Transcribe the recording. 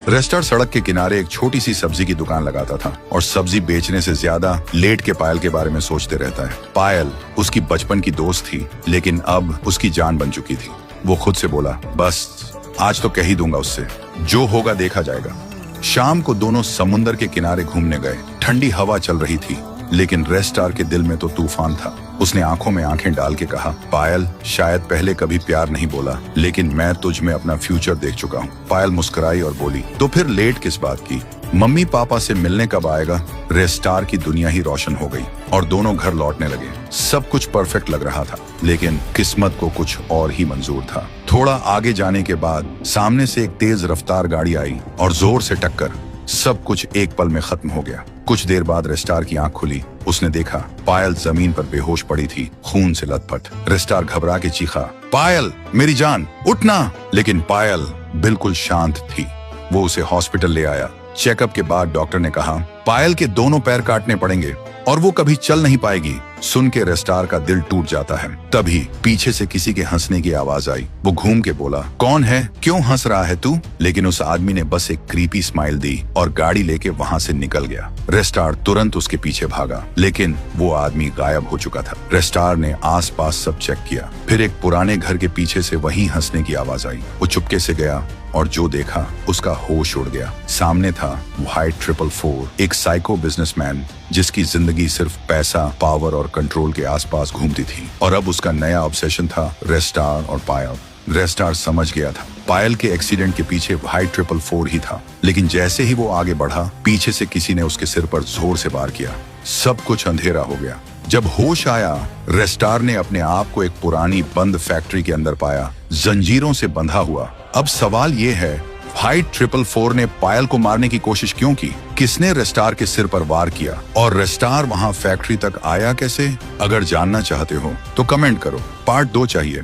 रेस्टार सड़क के किनारे एक छोटी सी सब्जी की दुकान लगाता था और सब्जी बेचने से ज्यादा लेट के पायल के बारे में सोचते रहता है। पायल उसकी बचपन की दोस्त थी, लेकिन अब उसकी जान बन चुकी थी। वो खुद से बोला, बस आज तो कह ही दूंगा उससे, जो होगा देखा जाएगा। शाम को दोनों समुंदर के किनारे घूमने गए। ठंडी हवा चल रही थी, लेकिन रेस्टार के दिल में तो तूफान था। उसने आंखों में आंखें डाल के कहा, पायल, शायद पहले कभी प्यार नहीं बोला, लेकिन मैं तुझ में अपना फ्यूचर देख चुका हूँ। पायल मुस्कुराई और बोली, तो फिर लेट किस बात की? मम्मी पापा से मिलने कब आएगा? रेस्टार की दुनिया ही रोशन हो गई और दोनों घर लौटने लगे। सब कुछ परफेक्ट लग रहा था, लेकिन किस्मत को कुछ और ही मंजूर था। थोड़ा आगे जाने के बाद सामने से एक तेज रफ्तार गाड़ी आई और जोर से टक्कर। सब कुछ एक पल में खत्म हो गया। कुछ देर बाद रेस्टार की आंख खुली। उसने देखा पायल जमीन पर बेहोश पड़ी थी, खून से लथपथ। रेस्टार घबरा के चीखा, पायल मेरी जान, उठना! लेकिन पायल बिल्कुल शांत थी। वो उसे हॉस्पिटल ले आया। चेकअप के बाद डॉक्टर ने कहा, पायल के दोनों पैर काटने पड़ेंगे और वो कभी चल नहीं पाएगी। सुन के रेस्टार का दिल टूट जाता है। तभी पीछे से किसी के हंसने की आवाज आई। वो घूम के बोला, कौन है? क्यों हंस रहा है तू? लेकिन उस आदमी ने बस एक क्रीपी स्माइल दी और गाड़ी लेके वहां से निकल गया। रेस्टार तुरंत उसके पीछे भागा, लेकिन वो आदमी गायब हो चुका था। रेस्टार ने आसपास सब चेक किया। फिर एक पुराने घर के पीछे से वही हंसने की आवाज आई। वो चुपके से गया और जो देखा उसका होश उड़ गया। सामने था व्हाइट 444, एक साइको बिजनेसमैन जिसकी जिंदगी सिर्फ पैसा, पावर और कंट्रोल के आसपास घूमती थी। और अब उसका नया ऑब्सेशन था रेस्टार और पायल। रेस्टार समझ गया था पायल के एक्सीडेंट के पीछे व्हाइट 444 ही था, लेकिन जैसे ही वो आगे बढ़ा, पीछे से किसी ने उसके सिर पर जोर से वार किया। सब कुछ अंधेरा हो गया। जब होश आया, रेस्टार ने अपने आप को एक पुरानी बंद फैक्ट्री के अंदर पाया, जंजीरों से बंधा हुआ। अब सवाल ये है, व्हाइट 444 ने पायल को मारने की कोशिश क्यों की? किसने रेस्टार के सिर पर वार किया? और रेस्टार वहां फैक्ट्री तक आया कैसे? अगर जानना चाहते हो तो कमेंट करो। पार्ट 2 चाहिए।